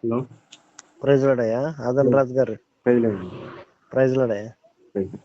Hello. Praise లాడయ్యా Aadhan రాజు గారు. ప్రైజ్లాడ్. Praise లాడయ్యా. Praise.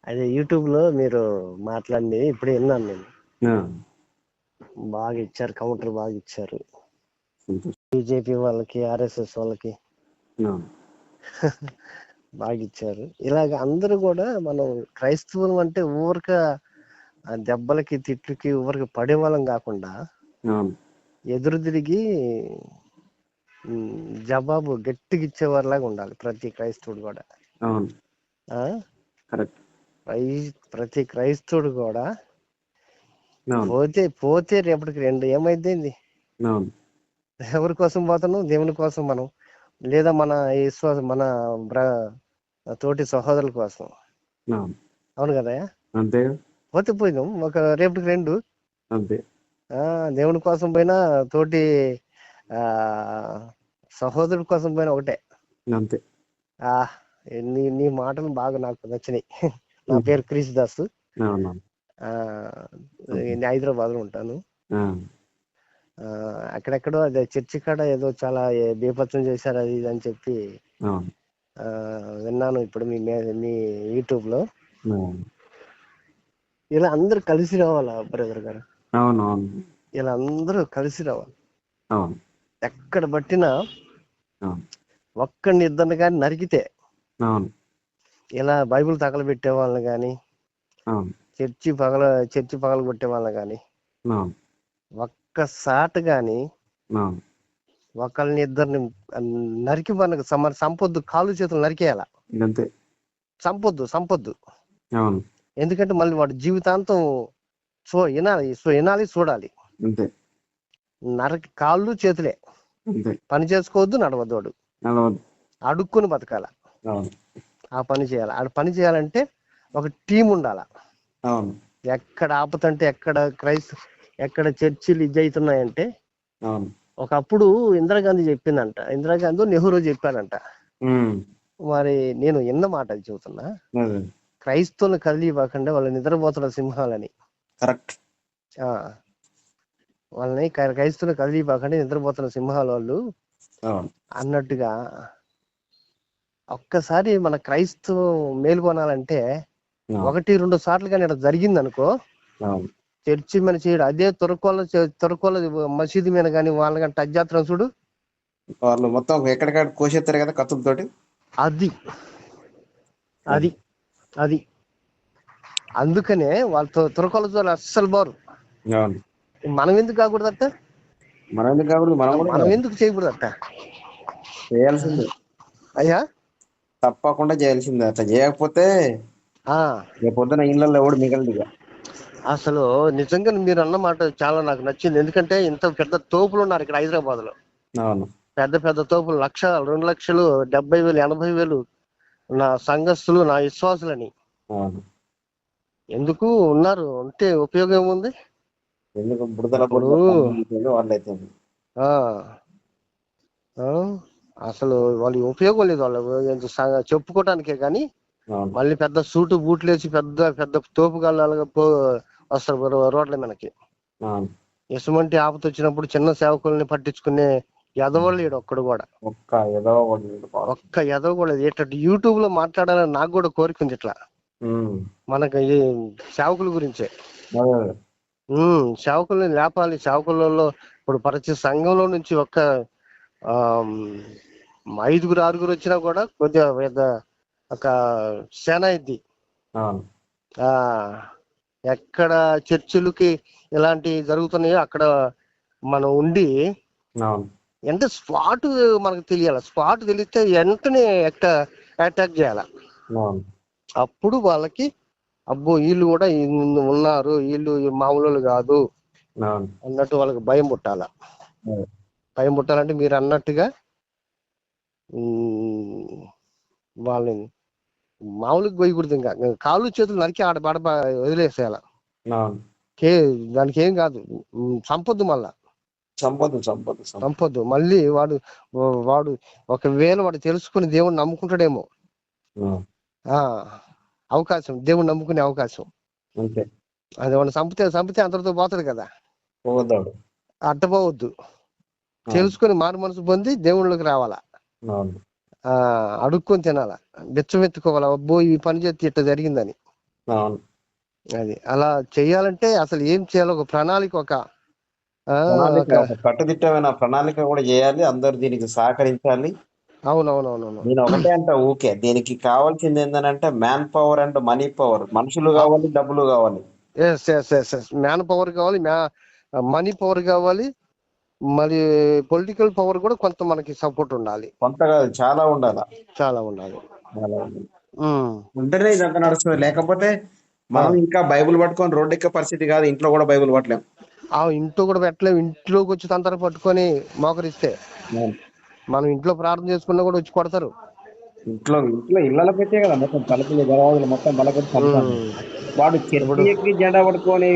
అదే YouTube లో మీరు మాట్లాడింది ఇప్పుడు విన్నాను నేను. ఆ, బాగా ఇచ్చారు, కౌంటర్ బాగా ఇచ్చారు. సంతోషం. బీజేపీ వాళ్ళకి, ఆర్ఎస్ఎస్ వాళ్ళకి ఆ, బాగా ఇచ్చారు. ఇలాగ అందరూ కూడా మనం క్రైస్తవులు అంటే ఊరక ఆ దెబ్బలకి తిట్లకి ఊరికి పడే వాళ్ళం కాకుండా అవును. ఎదురు తిరిగి జవాబు గట్టిగా ఇచ్చేవారిలాగా ఉండాలి ప్రతి క్రైస్తవుడు కూడా. అవును. ఆ కరెక్ట్. ప్రతి క్రైస్తవుడు కూడా అవును. పోతే పోతే రేపటికి రెండు ఏమైంది? అవును. ఎవరి కోసం పోతున్నాం? దేవుని కోసం మనం, లేదా మన మన తోటి సహోదరుల కోసం. అవును. అవును కదా? అంతే. పోతే పోయినాం, ఒక రేపటికి రెండు. అంతే. దేవుని కోసం పోయినా, తోటి ఆ సహోదరుడి కోసం పోయినా ఒకటే. అంతే. ఆ నీ నీ మాటలు బాగా నాకు నచ్చినాయి. నా పేరు క్రిస్ దాస్. అవును. నేను హైదరాబాద్ లో ఉంటాను. ఆ, అక్కడెక్కడో అదే చర్చి కాడ ఏదో చాలా బీభత్సం చేశారు అది ఇది అని చెప్పి అవును. విన్నాను ఇప్పుడు మీ యూట్యూబ్ లో. అవును. ఇలా అందరూ కలిసి రావాలా బ్రదర్ గారు? అవును. అవును. ఇలా అందరూ కలిసి రావాలి. అవును. ఎక్కడ పట్టినా అవును. ఒక్కడిని ఇద్దరిని కానీ నరికితే, అవును. ఇలా బైబిల్ తగలబెట్టే వాళ్ళని కానీ, అవును. చర్చి పగల కొట్టే వాళ్ళని కానీ, అవును. ఒక్కసారి కానీ అవును. ఒకళ్ళని ఇద్దరిని నరికి మనకు సంపొద్దు, కాళ్ళు చేతులు నరికేయాల. అంతే. సంపొద్దు. అవును. ఎందుకంటే మళ్ళీ వాడు జీవితాంతం వినాలి, చూడాలి. అంతే. కాళ్ళు చేతులే, అంతే. పని చేసుకోవద్దు, నడవద్దు. వాడు నడవద్దు. అడుక్కుని బతకాల. అవును. ఆ పని చేయాలి. ఆ పని చేయాలంటే ఒక టీం ఉండాల. అవును. ఎక్కడ ఆపుతంటే, ఎక్కడ చర్చిలు ఇది అవుతున్నాయంటే, అవును. ఒకప్పుడు ఇందిరాగాంధీ చెప్పిందంట, నెహ్రూ చెప్పారంట. ఉమ్, మరి నేను ఎన్న మాట అది చెబుతున్నా. అదే. క్రైస్తవులు కదిలివ్వకుండా వాళ్ళు నిద్రపోతున్న సింహాలని. కరెక్ట్. వాళ్ళని క్రైస్తవులు కదిలివ్వకుండా నిద్రపోతున్న సింహాలు వాళ్ళు అవును. అన్నట్టుగా. ఒక్కసారి మన క్రైస్తవం మేల్కొనాలంటే అవును. 1-2 సార్లు కానీ ఇక్కడ జరిగింది అనుకో, అవును. చర్చి మీద చేయడు. అదే తురకోల మసీదు మీద కానీ వాళ్ళని కానీ టచ్ చేస్తున్నాం చూడు, వాళ్ళు మొత్తం ఎక్కడికాడ కోసేస్తారు కదా కత్తులతోటి. అది అది అది అందుకనే వాళ్ళతో తురకోలతో అస్సలు బారు. అవును. మనం ఎందుకు కాకూడదట? మనం ఎందుకు కాబట్టి మనం కూడా మనం ఎందుకు చేయకూడదట? చేయాల్సిందే. అయ్యా, తప్పకుండా చేయాల్సిందే. అట్లా చేయకపోతే రేపు పొద్దున ఇళ్ళల్లో ఎవడు మిగలడు ఇక. అసలు నిజంగా మీరు అన్న మాట చాలా నాకు నచ్చింది. ఎందుకంటే ఇంత పెద్ద తోపులు ఉన్నారు ఇక్కడ హైదరాబాద్ లో. అవును. పెద్ద పెద్ద తోపులు 2 లక్షలు 70,000 80,000 నా సంఘస్థులు, నా విశ్వాసులని అవును. ఎందుకు ఉన్నారు? ఉంటే ఉపయోగం ఏముంది? ఎందుకు బుడదల ఇప్పుడు బొట్ల వాళ్ళైతే ఆ ఆ, అసలు వాళ్ళ ఉపయోగం లేదు. వాళ్ళు చెప్పుకోవటానికే కానీ అవును. మళ్ళీ పెద్ద సూటు బూట్లు వేసి పెద్ద పెద్ద తోపుగాళ్ళగా వస్తారు రోడ్ల మీదకి. అవును. ఎసుమంటి ఆపత వచ్చినప్పుడు చిన్న సేవకుల్ని పట్టించుకునే ఎదవలు లేడు ఒక్కడు కూడా. ఒక్క ఎదవ కూడా లేదు. ఇట్లా యూట్యూబ్ లో మాట్లాడాలని నాకు కూడా కోరిక ఉంది. ఇట్లా మనకి ఈ సేవకుల గురించే, సేవకుల్ని లేపాలి. సేవకులలో ఇప్పుడు ప్రతి సంఘంలో నుంచి ఒక్క 5-6 వచ్చినా కూడా కొద్దిగా పెద్ద ఒక సేన ఇది. ఎక్కడ చర్చిలకి ఇలాంటి జరుగుతున్నాయో అక్కడ మనం ఉండి, అంటే స్పాట్ మనకు తెలియాలి. స్పాట్ తెలిస్తే వెంటనే అటాక్ చేయాల. అప్పుడు వాళ్ళకి అబ్బో వీళ్ళు కూడా ఉన్నారు, వీళ్ళు మామూలు కాదు అన్నట్టు వాళ్ళకి భయం పుట్టాల. భయం పుట్టాలంటే మీరు అన్నట్టుగా వాళ్ళని మామూలుగా పోయకూడదు. ఇంకా కాళ్ళు చేతులు నరికి ఆడ వదిలేసేయాల. దానికి ఏం కాదు, సంపొద్దు. మళ్ళా సంపొద్దు. మళ్ళీ వాడు ఒకవేళ వాడు తెలుసుకుని దేవుణ్ణి నమ్ముకుంటాడేమో. అవకాశం, దేవుణ్ణి నమ్ముకునే అవకాశం. అది వాడిని చంపితే అంతటితో పోతాడు కదా. అట్టపోవద్దు. తెలుసుకొని మారు మనసు పొంది దేవుళ్ళకి రావాలా. అడుక్కొని తినాలా, బిచ్చమెత్తుకోవాలా, అబ్బో ఈ పని చేస్తే ఇట్లా జరిగిందని. అది అలా చెయ్యాలంటే అసలు ఏం చేయాలో ఒక ప్రణాళిక, ఒక కట్టుదిట్టమైన ప్రణాళిక కూడా చేయాలి. అందరు దీనికి సహకరించాలి. అవునవునవునవును. నేను ఒకటే అంటే ఊకే దీనికి కావాల్సింది ఏంటంటే man power and money power. మనుషులు కావాలి, డబ్బులు కావాలి. మ్యాన్ పవర్ కావాలి, మనీ పవర్ కావాలి, మరి పొలిటికల్ పవర్ కూడా కొంత మనకి సపోర్ట్ ఉండాలి. కొంత కాదు, చాలా ఉండాలి. చాలా ఉండాలి. ఉంటేనే ఇదంతా నడుస్తుంది. లేకపోతే మనం ఇంకా బైబుల్ పట్టుకొని రోడ్డు ఎక్కే పరిస్థితి కాదు. ఇంట్లో కూడా బైబుల్ పట్టలేం. ఇంట్లో కూడా పెట్టలేము. ఇంట్లోకి వచ్చి తంతర పట్టుకొని మోకరిస్తే మనం ఇంట్లో ప్రార్థన చేసుకున్నా కూడా వచ్చి కొడతారు. ఇంట్లో ఇళ్ళలో పెట్టే కదా మొత్తం తలుపులు దర్వాజులు మొత్తం బలకొట్టి వాడు చర్చి ఎక్కి జెండా పట్టుకొని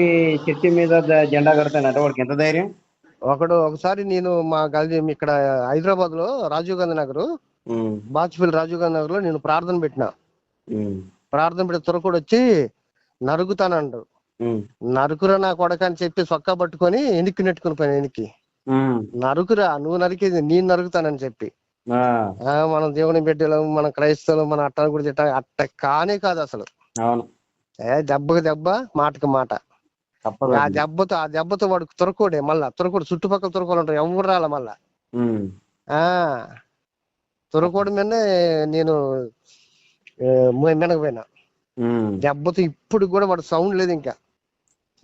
చర్చి మీద జెండా కడతానంటే వాడికి ఎంత ధైర్యం? ఒకసారి నేను మా ఇక్కడ హైదరాబాద్ లో రాజీవ్ గాంధీ నగర్, బాచ్పల్లి రాజీవ్ గాంధీ నగర్ లో నేను ప్రార్థన పెట్టిన. ప్రార్థన పెట్టి త్వరకూడ వచ్చి నరుగుతానండు. నరుకురా నా కొడక అని చెప్పి సొక్కా పట్టుకొని ఎనికి నెట్టుకుని పోయిన. ఎనికి నరుకురా, నువ్వు నరికేది నేను నరుకుతానని చెప్పి. మనం దేవుని బిడ్డలు, మన క్రైస్తవులు, మన అట్ట కూడా తిట్ట అట్ట కానే కాదు అసలు. దెబ్బకి దెబ్బ, మాటకి మాట. ఆ దెబ్బతో వాడు త్వరకోడే. మళ్ళా త్వరకోడు చుట్టుపక్కల త్వరకోడు ఉంటారు, ఎవరు రాల. మళ్ళా త్వరకోడు మీదనే నేను మినకపోయినా. దెబ్బతో ఇప్పుడు కూడా వాడు సౌండ్ లేదు. ఇంకా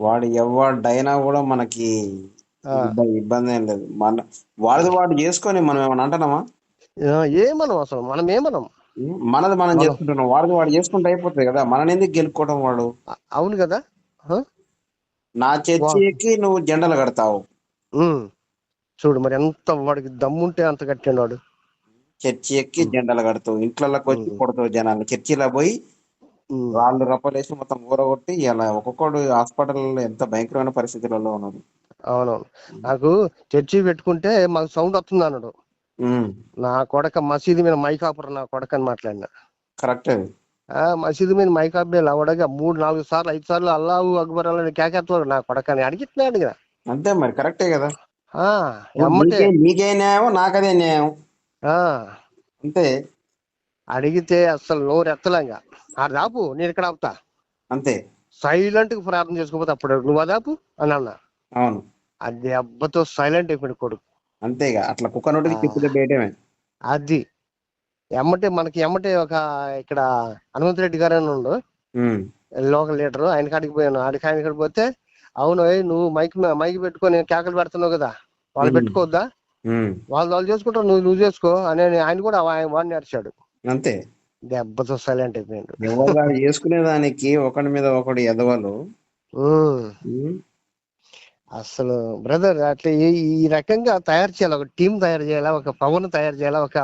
వాడు ఎవడైనా కూడా మనకి ఇబ్బంది ఏం లేదు. వాడు చేసుకొని మనం ఏమన్నా అంటున్నామా? ఏమనం అసలు, మనం ఏమనం. మనది మనం చేసుకుంటున్నాం, వాడు చేసుకుంటే అయిపోతుంది కదా. మనని ఎందుకు గెలుపుకోవడం వాడు? అవును కదా. నా చర్చి ఎక్కి నువ్వు జెండాలు కడతావు. చూడు మరి ఎంత వాడికి దమ్ముంటే అంత కట్టాడు వాడు. చర్చి ఎక్కి జెండాలు కడతావు, ఇంట్లోకి వచ్చి కొడతావు జనాలు. చర్చిలో పోయి రాళ్ళు రప్పలేసి మొత్తం ఊరగొట్టి ఇలా ఒక్కొక్కడు హాస్పిటల్లో ఎంత భయంకరమైన పరిస్థితులలో ఉన్నారు. అవునవును. నాకు చర్చి పెట్టుకుంటే మాకు సౌండ్ వస్తుంది అన్నాడు. నా కొడక మసీదు మీద మైకాపురం నా కొడక అని మాట్లాడినా. కరెక్ట్. మసీదు మీద మైకాపే అవడగా 3-4 సార్లు 5 సార్లు అల్లాహు అక్బర్ అని కేకేస్తాడు నా కొడకని. అడిగిస్తున్నాడు కదా. అంతే మరి, కరెక్టే కదా. నీకే న్యాయం, నాకదే న్యాయం. అంతే. అడిగితే అసలు నోరు ఎత్తలేంగా. దాపు నేను ఇక్కడ ఆపుతా అంతే. సైలెంట్ గా ప్రార్థన చేసుకోపోతే అప్పుడు నువ్వు అదాపు అని అన్నా. అవును. అది అబ్బతో సైలెంట్ అయిపోయాడు కొడుకు. అంతేగా, అట్లా కుక్క నోటికి చెప్పుతే బయటమే. అది మనకి ఒక ఇక్కడ హనుమంత్ రెడ్డి గారు అని ఉండు, లోకల్ లీడర్. ఆయన కాడికి పోయాను. ఆయన కాడికి పోతే, అవును నువ్వు మైక్ పెట్టుకొని కేకలు పెడుతున్నావు కదా, వాళ్ళు పెట్టుకోవద్దా, వాళ్ళు చేసుకుంటారు, నువ్వు చేసుకో అని ఆయన కూడా వాడిని నడిచాడు. అంతే. దెబ్బతో సైలెంట్ అయిపోయాడు. ఎవరు చేసుకునే దానికి ఒకటి మీద ఒకటి ఎదవలు. అసలు బ్రదర్ అట్లా ఈ రకంగా తయారు చేయాలి. ఒక టీం తయారు చేయాలా, ఒక పవర్ తయారు చేయాలా, ఒక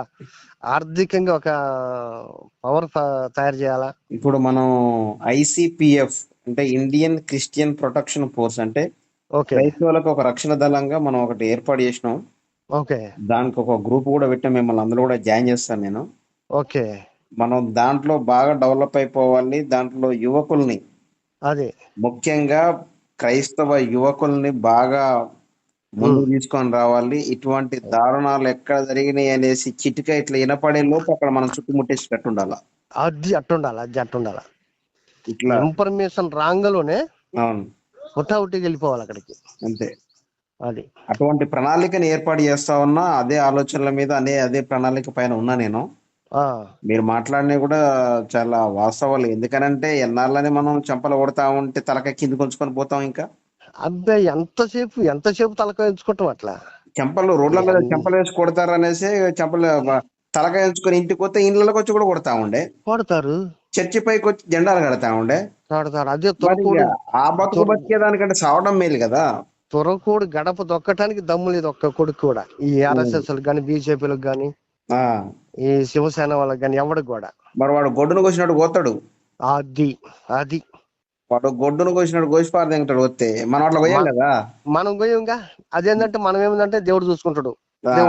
ఆర్థికంగా ఒక పవర్ తయారు చేయాలా. ఇప్పుడు మనం ICPF అంటే ఇండియన్ క్రిస్టియన్ ప్రొటెక్షన్ ఫోర్స్ అంటే క్రైస్తవులకు ఒక రక్షణ దళంగా మనం ఒకటి ఏర్పాటు చేసినాం. దానికి ఒక గ్రూప్ కూడా పెట్టాం. మిమ్మల్ని అందులో కూడా జాయిన్ చేస్తాను నేను. మనం దాంట్లో బాగా డెవలప్ అయిపోవాలి. దాంట్లో యువకుల్ని, అదే ముఖ్యంగా క్రైస్తవ యువకుల్ని బాగా ముందు తీసుకొని రావాలి. ఇటువంటి దారుణాలు ఎక్కడ జరిగినాయి అనేసి చిటిక ఇట్లా వినపడే లోపు అక్కడ మనం చుట్టుముట్టేసేటట్టు ఉండాలా. అది అట్టుండాలా. ఇట్లా ఇన్ఫర్మేషన్ రాంగలోనే అవును హుటాహుటికి వెళ్ళిపోవాలి అక్కడికి. అంతే. అది అటువంటి ప్రణాళికని ఏర్పాటు చేస్తా ఉన్నా. అదే ఆలోచనల మీద అదే ప్రణాళిక పైన ఉన్నా నేను. మీరు మాట్లాడినవి కూడా చాలా వాస్తవాలు. ఎందుకనంటే ఎన్నాళ్ళని మనం చెంపలు కొడతా ఉంటే తలకాయ కింద కొంచుకొని పోతాం. ఇంకా అబ్బాయి ఎంతసేపు తలకాయ ఉంచుకుంటాం. అట్లా చెంపలు రోడ్ల మీద చెంపలు వేసి కొడతారు అనేసి చెంపలు తలకాయ ఉంచుకొని ఇంటికి పోతే ఇండ్లకి వచ్చి కూడా కొడతారు. చర్చి పైకి వచ్చి జెండాలు కడతా ఉండే. అదే ఆ బతికే దానికంటే సావడం మేలు కదా. త్వరకోడు గడప దొక్కటానికి దమ్ము లేదు ఒక్క కొడుకు కూడా. ఈ RSS కానీ BJPలకు కానీ ఈ శివసేన వాళ్ళకి కానీ ఎవడికి కూడా. మరి వాడు గొడ్డును కోసినట్టు కోస్తాడు. అది వాడు గొడ్డును కోసినట్టు కోసి పారదింటాడు. వస్తే మనం అట్లా పోయాం కదా. మనం పోయాంగా. అదేంటంటే మనం ఏమిందంటే దేవుడు చూసుకుంటాడు. ఒక టైం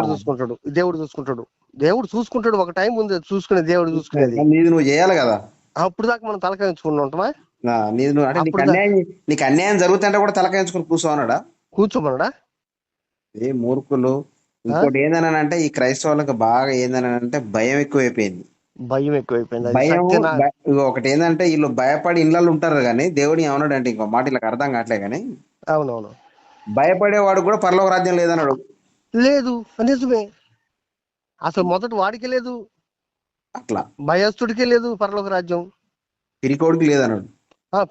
ఉంది చూసుకునే. దేవుడు చూసుకునేది నువ్వు చేయాలి కదా. అప్పుడు దాకా మనం తలకాయించుకుని ఉంటామా? నీకు అన్యాయం జరుగుతుంటే కూడా తలకాయించుకుని కూర్చోమన్నాడా? కూర్చోమన్నాడా? ఏ మూర్ఖులు. ఇంకోటి ఏందనంటే ఈ క్రైస్తవులకు బాగా ఏందనంటే భయం ఎక్కువైపోయింది. భయం ఎక్కువైపోయింది. అది భయం సత్యనా. ఇగో ఒకటి ఏంటంటే వీళ్ళు భయపడి ఇళ్ళల్లో ఉంటారు కానీ దేవుడు ఏమన్నాడంటే ఇంకో మాట వీళ్ళకి అర్థం కావట్లే కానీ అవునవును. భయపడేవాడు కూడా పరలోక రాజ్యం లేదన్నాడు. లేదు, నిజమే. అసలు మొదట వాడికి లేదు, అట్లా భయస్థుడికే లేదు పరలోక రాజ్యం. పిరికోడికి లేదన్నాడు.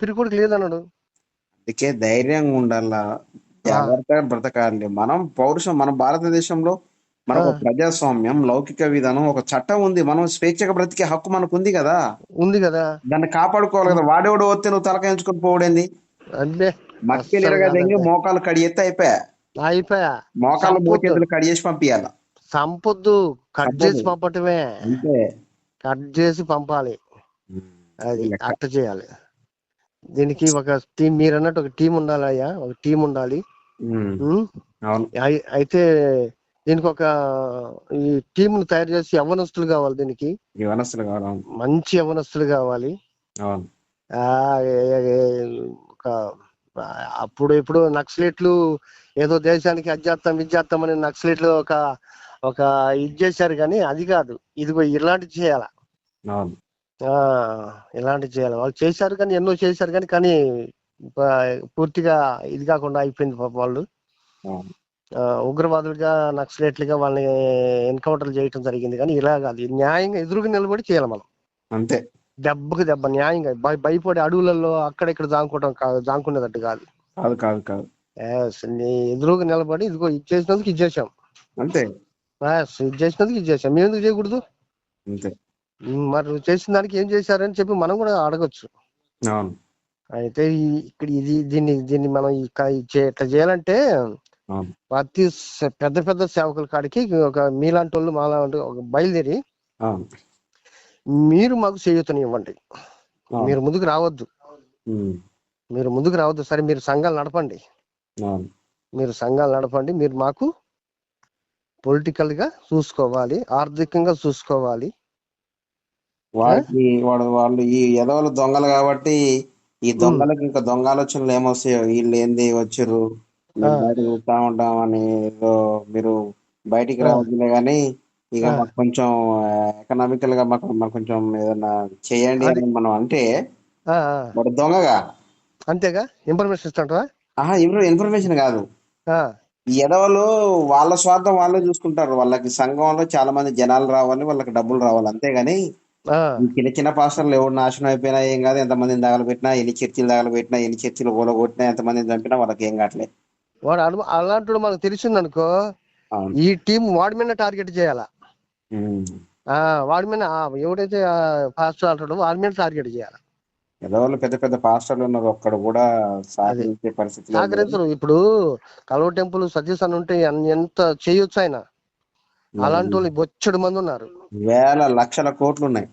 పిరికోడికి లేదన్నాడు. అందుకే ధైర్యంగా ఉండాలా, జాగ్రత్తగా బ్రతకాలి. మనం పౌరుషం, మన భారతదేశంలో మనకు ఒక ప్రజాస్వామ్యం, లౌకిక విధానం, ఒక చట్టం ఉంది. మనం స్వేచ్ఛగా బ్రతికే హక్కు మనకు ఉంది కదా. ఉంది కదా. దాన్ని కాపాడుకోవాలి కదా. వాడేవాడు వస్తే నువ్వు తలకాయించుకొని పోవడేంది? అంటే మక్కిలిరగా దెంగి మోకాలు కడిగెత్తే అయిపోయా. మోకాలు మోచేతులు కడిగేసి పంపించాల. సంపొద్దు, కట్ చేసి పంపటమే. అంతే, కట్ చేసి పంపాలి. అది అట్ట చేయాలి. దీనికి ఒక టీం, మీరు అన్నట్టు ఒక టీం ఉండాలి అయ్యా, ఒక టీం ఉండాలి. అయితే దీనికి ఒక ఈ టీం తయారు చేసి యవ్వనస్తులు కావాలి. దీనికి మంచి యవ్వనస్తులు కావాలి. అప్పుడు ఇప్పుడు నక్సలైట్లు ఏదో దేశానికి అధ్యాత్తం విద్యాత్తం అని నక్సలైట్లు ఒక ఇది చేశారు, కానీ అది కాదు. ఇదిగో ఇలాంటి చేయాల, ఇలాంటి చేయాలి. వాళ్ళు చేశారు కానీ, ఎన్నో చేశారు కానీ పూర్తిగా ఇది కాకుండా అయిపోయింది పాపం. వాళ్ళు ఉగ్రవాదులుగా, నక్సలైట్లుగా వాళ్ళని ఎన్కౌంటర్ చేయటం జరిగింది. కానీ ఇలా కాదు, న్యాయంగా ఎదురుగా నిలబడి చేయాలి మనం. అంతే, దెబ్బకి దెబ్బ న్యాయంగా. భయపడి అడవులలో అక్కడ ఇక్కడ జాంకునేటట్టు కాదు. ఎదురుగా నిలబడి ఇదిగో ఇది చేసినందుకు ఇది చేసాం, అంతే. ఇది చేసినందుకు ఇది చేసాం, మేము ఎందుకు చేయకూడదు? అంతే. మరి నువ్వు చేసిన దానికి ఏం చేశారని చెప్పి మనం కూడా అడగొచ్చు. అయితే ఇక్కడ దీన్ని మనం ఇట్లా చేయాలంటే ప్రతి పెద్ద పెద్ద సేవకుల కాడికి ఒక మీలాంటి వాళ్ళు మాలాంటి ఒక బయలుదేరి మీరు మాకు చేయూతనివ్వండి. మీరు ముందుకు రావద్దు, సరే మీరు సంఘాలు నడపండి, మీరు మాకు పొలిటికల్ గా చూసుకోవాలి, ఆర్థికంగా చూసుకోవాలి. వాళ్ళు ఈ ఎదవలు దొంగలు కాబట్టి ఈ దొంగలకి ఇంకా దొంగ ఆలోచనలు ఏమొస్తాయో, వీళ్ళు ఏంది వచ్చారు ఊపుతా ఉంటామని, ఏదో మీరు బయటికి రావద్దులే గానీ ఇక మాకు కొంచెం ఎకనామికల్ గా మాకు కొంచెం ఏదన్నా చేయండి అని మనం అంటే వాడు దొంగగా. అంతేగా, ఇన్ఫర్మేషన్ ఇస్తాంటావా? ఇన్ఫర్మేషన్ కాదు, ఈ ఎదవలు వాళ్ళ స్వార్థం వాళ్ళే చూసుకుంటారు. వాళ్ళకి సంఘంలో చాలా మంది జనాలు రావాలి, వాళ్ళకి డబ్బులు రావాలి, అంతేగాని చిన్న చిన్న పాస్టర్లు ఎవరు నాశనం అయిపోయినా ఏం కాదు. ఎంతమందిని తగలబెట్టినా, ఎన్ని చర్చిలు తగలబెట్టినా, ఎన్ని చర్చిలు కూలగొట్టినా, ఎంతమందిని చంపినా వాళ్ళకి ఏం కావట్లేదు. వాడు అలాంటి మనకు తెలిసిందనుకో, ఈ టీం వాడి మీద టార్గెట్ చేయాలా. వాడి మీద ఎవడైతే పాస్టర్ అంటాడో వాడి మీద టార్గెట్ చేయాలి. ఎదవలు పెద్ద పెద్ద పాస్టర్లు ఉన్నారు, ఒక్కడ కూడా సహకరించే పరిస్థితి సహకరించరు. ఇప్పుడు కలువ టెంపుల్ సతీష్ అని ఉంటే ఎంత చేయొచ్చు ఆయన. అలాంటి వాళ్ళు బొచ్చడు మంది ఉన్నారు, వేల లక్షల కోట్లు ఉన్నాయి,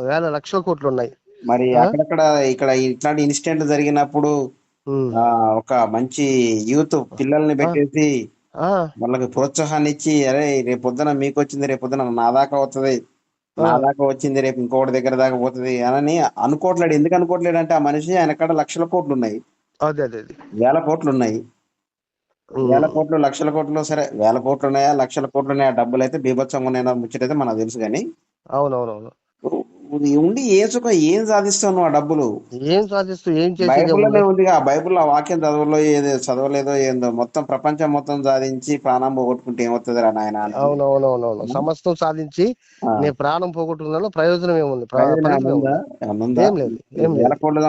వేల లక్షల కోట్లు ఉన్నాయి. మరి అక్కడక్కడ ఇక్కడ ఇట్లాంటి ఇన్సిడెంట్ జరిగినప్పుడు ఒక మంచి యూత్ పిల్లల్ని పెట్టేసి వాళ్ళకి ప్రోత్సాహాన్ని ఇచ్చి, అరే రేపు పొద్దున మీకు వచ్చింది, రేపు పొద్దున నా దాకా వస్తుంది, నా దాకా వచ్చింది, రేపు ఇంకోటి దగ్గర దాకా పోతుంది అని అనుకోవట్లేడు. ఎందుకు అనుకోవట్లేడు అంటే ఆ మనిషి ఆయనకాడ లక్షల కోట్లు ఉన్నాయి, వేల కోట్లు ఉన్నాయి. వేల కోట్లు, లక్షల కోట్లు, సరే వేల కోట్లు ఉన్నాయా, లక్షల కోట్లు ఉన్నాయా, డబ్బులు అయితే బీభత్సంగా ఉన్నాయో ముచ్చటైతే మనకు తెలుసు. కానీ అవునవునవును, ఉండి ఏం సుఖం, ఏం సాధిస్తావు నువ్వు? ఆ డబ్బులు ఏం సాధిస్తూ ఏం చేసి బైబుల్లోనే ఉందిగా. బైబుల్లో ఆ వాక్యం చదవలేదో ఏందో, మొత్తం ప్రపంచం మొత్తం సాధించి ప్రాణం పోగొట్టుకుంటే ఏమవుతుంది రా నాయన? అవునవునవునవును, సమస్తం సాధించి నీ ప్రాణం పోగొట్టుకున్న ప్రయోజనం ఏముంది? వేల కోట్లు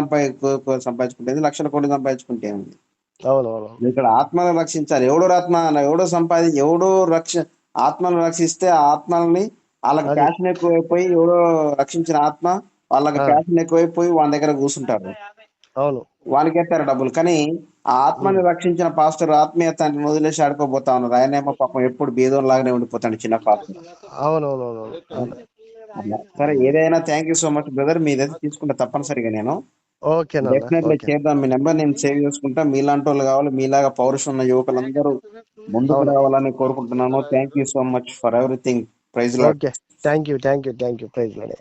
సంపాదించుకుంటే, లక్షల కోట్లు సంపాదించుకుంటే ఏముంది? అవునవును, ఇక్కడ ఆత్మను రక్షించాలి. ఆత్మను రక్షిస్తే ఆ ఆత్మల్ని వాళ్ళకి ప్యాషన్ ఎక్కువైపోయి, ఎవడో రక్షించిన ఆత్మ వాళ్ళకి ప్యాషన్ ఎక్కువైపోయి వాళ్ళ దగ్గర కూర్చుంటారు. అవును, వాళ్ళకి ఎత్తారు డబ్బులు. కానీ ఆ ఆత్మని రక్షించిన పాస్టర్ ఆత్మీయతని వదిలేసి ఆడుకోబోతా ఉన్నారు. ఆయనేమో పాపం ఎప్పుడు బీదోన్ లాగానే ఉండిపోతాడు, చిన్న పాస్టర్. అవునవును. సరే, ఏదైనా thank you so much brother. మీదైతే తీసుకుంటా తప్పనిసరిగా నేను డెఫినెట్లీ చేద్దాం. మీ నెంబర్ నేను సేవ్ చేసుకుంటా. మీలాంటి వాళ్ళు కావాలి, మీలాగా పౌరుషం ఉన్న యువకులందరూ ముందుకు రావాలని కోరుకుంటున్నాను. Thank you so much for everything. Praise Lord. Thank you. Praise lord.